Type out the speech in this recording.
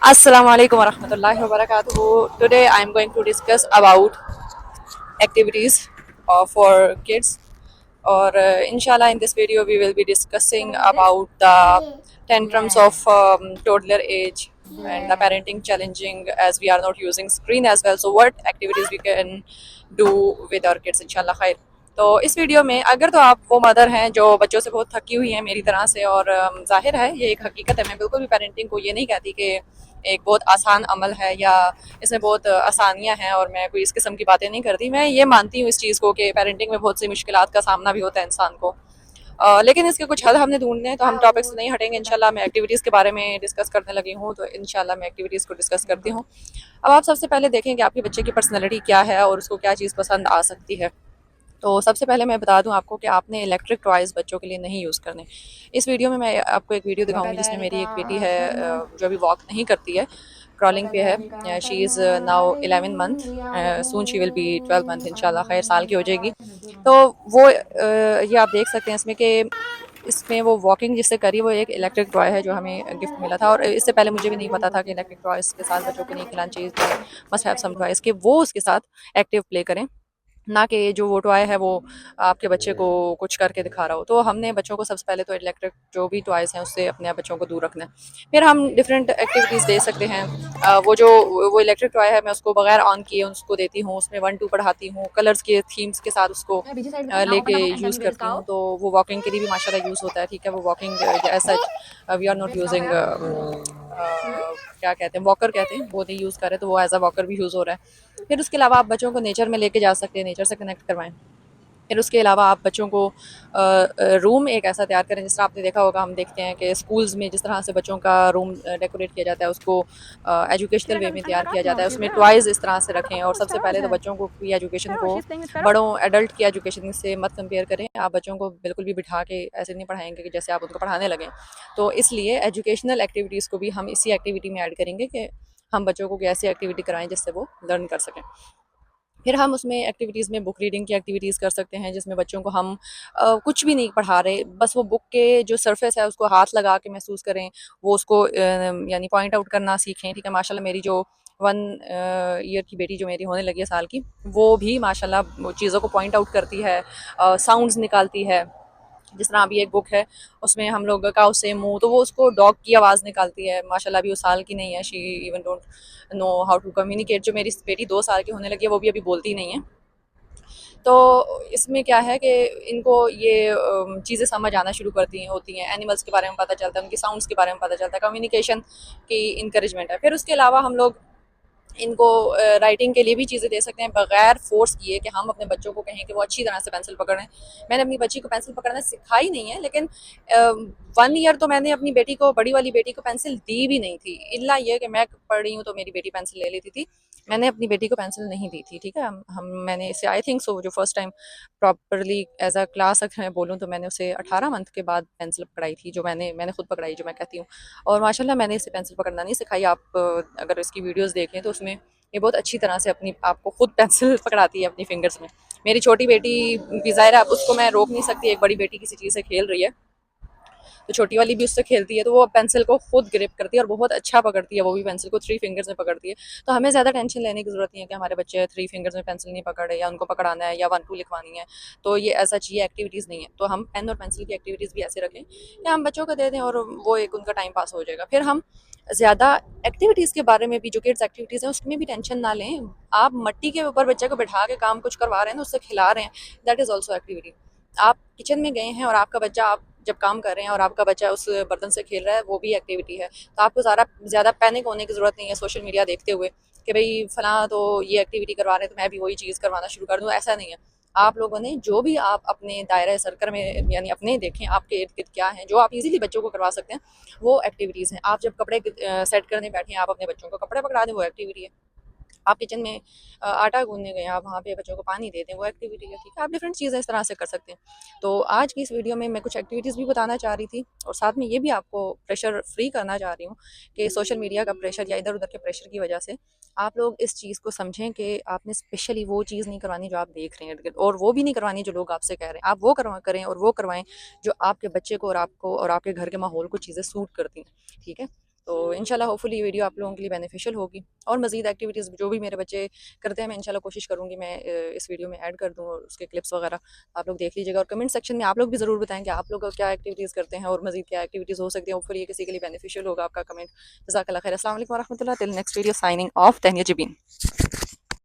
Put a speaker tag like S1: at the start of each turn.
S1: Assalamu alaikum warahmatullahi wabarakatuh. Today I am going to discuss about activities for kids. Or inshallah, in this video we will be discussing about the tantrums of toddler age and the parenting challenging as we are not using screen as well. So what activities we can do with our kids, inshallah khair. तो इस video में अगर तो आप वो mother हैं जो बच्चों से बहुत थकी हुई हैं मेरी तरह से, और जाहिर है ये एक हकीकत है, मैं बिल्कुल भी पेरेंटिंग को ये नहीं कहती कि एक बहुत आसान अमल है या इसमें बहुत आसानियां हैं, और मैं कोई इस किस्म की बातें नहीं करती। मैं ये मानती हूँ इस चीज़ को कि पेरेंटिंग में बहुत सी मुश्किलात का सामना भी होता है इंसान को। लेकिन इसके कुछ हल हमने ढूंढने हैं, तो हम टॉपिक से नहीं हटेंगे इंशाल्लाह। मैं एक्टिविटीज़ के बारे में डिस्कस करने लगी हूँ, तो इंशाल्लाह मैं एक्टिविटीज़ को डिस्कस करती हूँ। अब आप सबसे पहले देखें कि आपके बच्चे की पर्सनैलिटी क्या है और उसको क्या चीज़ पसंद आ सकती है। तो सबसे पहले मैं बता दूं आपको कि आपने इलेक्ट्रिक टॉयज़ बच्चों के लिए नहीं यूज़ करने। इस वीडियो में मैं आपको एक वीडियो दिखाऊंगी जिसमें मेरी एक बेटी है जो अभी वॉक नहीं करती है, क्रॉलिंग पे है। She is now 11 month, soon she will be 12 month, इंशाल्लाह खैर साल की हो जाएगी। तो वो ये आप देख सकते हैं इसमें कि इसमें वो वॉकिंग जिससे करी वो एक इलेक्ट्रिक टॉय है जो हमें गिफ्ट मिला था, और इससे पहले मुझे भी नहीं पता था कि इलेक्ट्रिक टॉयज़ के साथ बच्चों को नहीं खिलाना चाहिए। मस्ट हैव सम टॉयज़ कि वो उसके साथ एक्टिव प्ले करें, ना कि जो वो टॉय है वो आपके बच्चे को कुछ करके दिखा रहा हो। तो हमने बच्चों को सबसे पहले तो इलेक्ट्रिक जो भी टॉयज़ हैं उससे अपने बच्चों को दूर रखना है। फिर हम डिफरेंट एक्टिविटीज़ दे सकते हैं। वो इलेक्ट्रिक टॉय है, मैं उसको बगैर ऑन किए उसको देती हूँ, उसमें 1 2 पढ़ाती हूँ, कलर्स के थीम्स के साथ उसको लेके यूज़ करती हूँ। तो वो वॉकिंग के लिए भी माशाल्लाह यूज़ होता है। ठीक है, वो walking as such we are not using क्या कहते हैं, वॉकर कहते हैं, वो नहीं यूज़ कर रहे, तो वो एज अ वॉकर भी यूज़ हो रहा है। फिर उसके अलावा आप बच्चों को नेचर में लेके जा सकते हैं, नेचर से कनेक्ट करवाएं। फिर उसके अलावा आप बच्चों को रूम एक ऐसा तैयार करें, जिस तरह आपने देखा होगा, हम देखते हैं कि स्कूल्स में जिस तरह से बच्चों का रूम डेकोरेट किया जाता है उसको एजुकेशनल वे में तैयार किया जाता है, उसमें टॉयज़ इस तरह से रखें। और सबसे पहले तो बच्चों को की एजुकेशन को बड़ों एडल्ट की एजुकेशन से मत कंपेयर करें। आप बच्चों को बिल्कुल भी बिठा के ऐसे नहीं पढ़ाएंगे कि जैसे आप उनको पढ़ाने लगें। तो इसलिए एजुकेशनल एक्टिविटीज़ को भी हम इसी एक्टिविटी में ऐड करेंगे कि हम बच्चों को ऐसी एक्टिविटी कराएं जिससे वो लर्न कर सकें। फिर हम उसमें एक्टिविटीज़ में बुक रीडिंग की एक्टिविटीज़ कर सकते हैं, जिसमें बच्चों को हम कुछ भी नहीं पढ़ा रहे, बस वो बुक के जो सरफेस है उसको हाथ लगा के महसूस करें, वो उसको यानी पॉइंट आउट करना सीखें। ठीक है, माशाल्लाह मेरी जो 1 ईयर की बेटी जो मेरी होने लगी है साल की, वो भी माशाल्लाह वो चीज़ों को पॉइंट आउट करती है, साउंड्स निकालती है। जिस तरह अभी एक बुक है उसमें हम लोग काउ से मुंह, तो वो उसको डॉग की आवाज़ निकालती है। माशाल्लाह अभी वो साल की नहीं है, she even don't know how to communicate. जो मेरी बेटी 2 साल की होने लगी है वो भी अभी बोलती नहीं है। तो इसमें क्या है कि इनको ये चीज़ें समझ आना शुरू करती हैं होती हैं, एनिमल्स के बारे में पता चलता है, उनकी साउंड्स के बारे में पता चलता है, कम्युनिकेशन की इंकरेजमेंट है। फिर उसके अलावा हम लोग इनको राइटिंग के लिए भी चीज़ें दे सकते हैं, बगैर फोर्स किए कि हम अपने बच्चों को कहें कि वो अच्छी तरह से पेंसिल पकड़ें। मैंने अपनी बच्ची को पेंसिल पकड़ना सिखाई नहीं है, लेकिन 1 ईयर तो मैंने अपनी बेटी को, बड़ी वाली बेटी को पेंसिल दी भी नहीं थी, इल्ला ये कि मैं पढ़ रही हूँ तो मेरी बेटी पेंसिल ले लेती थी। मैंने अपनी बेटी को पेंसिल नहीं दी थी। ठीक है, हम मैंने इसे आई थिंक सो जो first time properly as a class अगर मैं बोलूँ तो मैंने उसे 18 मंथ के बाद पेंसिल पकड़ाई थी, जो मैंने खुद पकड़ाई, जो मैं कहती हूँ। और माशाल्लाह मैंने इसे पेंसिल पकड़ना नहीं सिखाई। आप अगर इसकी वीडियोस देखें तो उसमें ये बहुत अच्छी तरह से अपनी आपको खुद पेंसिल पकड़ाती है अपनी फिंगर्स में। मेरी छोटी बेटी भी ज़ाहिर है, अब उसको मैं रोक नहीं सकती, एक बड़ी बेटी किसी चीज़ से खेल रही है तो छोटी वाली भी उससे खेलती है, तो वो पेंसिल को खुद ग्रिप करती है और बहुत अच्छा पकड़ती है, वो भी पेंसिल को 3 फिंगर्स में पकड़ती है। तो हमें ज़्यादा टेंशन लेने की ज़रूरत नहीं है कि हमारे बच्चे 3 फिंगर्स में पेंसिल नहीं पकड़े, या उनको पकड़ाना है या 1 2 लिखवानी है। तो ये ऐसा चाहिए एक्टिविटीज़ नहीं है, तो हम पेन और पेंसिल की एक्टिविटीज़ भी ऐसे रखें कि हम बच्चों को दे दें और वो एक उनका टाइम पास हो जाएगा। फिर हम ज़्यादा एक्टिविटीज़ के बारे में भी, जो किड्स एक्टिविटीज़ हैं उसमें भी टेंशन ना लें। आप मट्टी के ऊपर बच्चे को बैठा के काम कुछ करवा रहे हैं, तो उससे खिला रहे हैं, दैट इज़ ऑल्सो एक्टिविटी। आप किचन में गए हैं और आपका बच्चा, आप जब काम कर रहे हैं और आपका बच्चा उस बर्तन से खेल रहा है, वो भी एक्टिविटी है। तो आपको ज़्यादा पैनिक होने की ज़रूरत नहीं है सोशल मीडिया देखते हुए कि भाई फलां तो ये एक्टिविटी करवा रहे हैं तो मैं भी वही चीज़ करवाना शुरू कर दूँ, ऐसा नहीं है। आप लोगों ने जो भी आप अपने दायरा सर्कल में यानी अपने देखें आपके इर्द गिर्द क्या है जो आप इजीली बच्चों को करवा सकते हैं, वो एक्टिविटीज़ हैं। आप जब कपड़े सेट करने बैठे हैं, आप अपने बच्चों को कपड़े पकड़ा दें, वो एक्टिविटी है। आप किचन में आटा गूँधने गए, आप वहाँ पे बच्चों को पानी दे दें, वो एक्टिविटी है। ठीक है, आप डिफरेंट चीज़ें इस तरह से कर सकते हैं। तो आज की इस वीडियो में मैं कुछ एक्टिविटीज़ भी बताना चाह रही थी, और साथ में ये भी आपको प्रेशर फ्री करना चाह रही हूँ कि सोशल मीडिया का प्रेशर या इधर उधर के प्रेशर की वजह से आप लोग इस चीज़ को समझें कि आपने स्पेशली वो चीज़ नहीं करवानी जो आप देख रहे हैं इर्द गिर्द, और वो भी नहीं करवानी जो लोग आपसे कह रहे हैं। आप वो करें और वो करवाएं जो आपके बच्चे को और आपको और आपके घर के माहौल को चीज़ें सूट करती हैं। ठीक है, तो इंशाल्लाह होपफुली ये वीडियो आप लोगों के लिए बेनिफिशियल होगी। और मज़ीद एक्टिविटीज़ जो भी मेरे बच्चे करते हैं मैं इंशाल्लाह कोशिश करूँगी मैं इस वीडियो में ऐड कर दूँ और उसके क्लिप्स वगैरह आप लोग देख लीजिएगा। और कमेंट सेक्शन में आप लोग भी ज़रूर बताएं कि आप लोग क्या एक्टिविटीज़ करते हैं और मज़ीद क्या एक्टिविटीज़ हो सकती है। होपफुली ये किसी के लिए बेनिफिशियल होगा आपका कमेंट। जज़ाकल्लाह खैर। अस्सलाम वालेकुम वरहमतुल्लाह। Till next video signing off Tahniya Jabeen.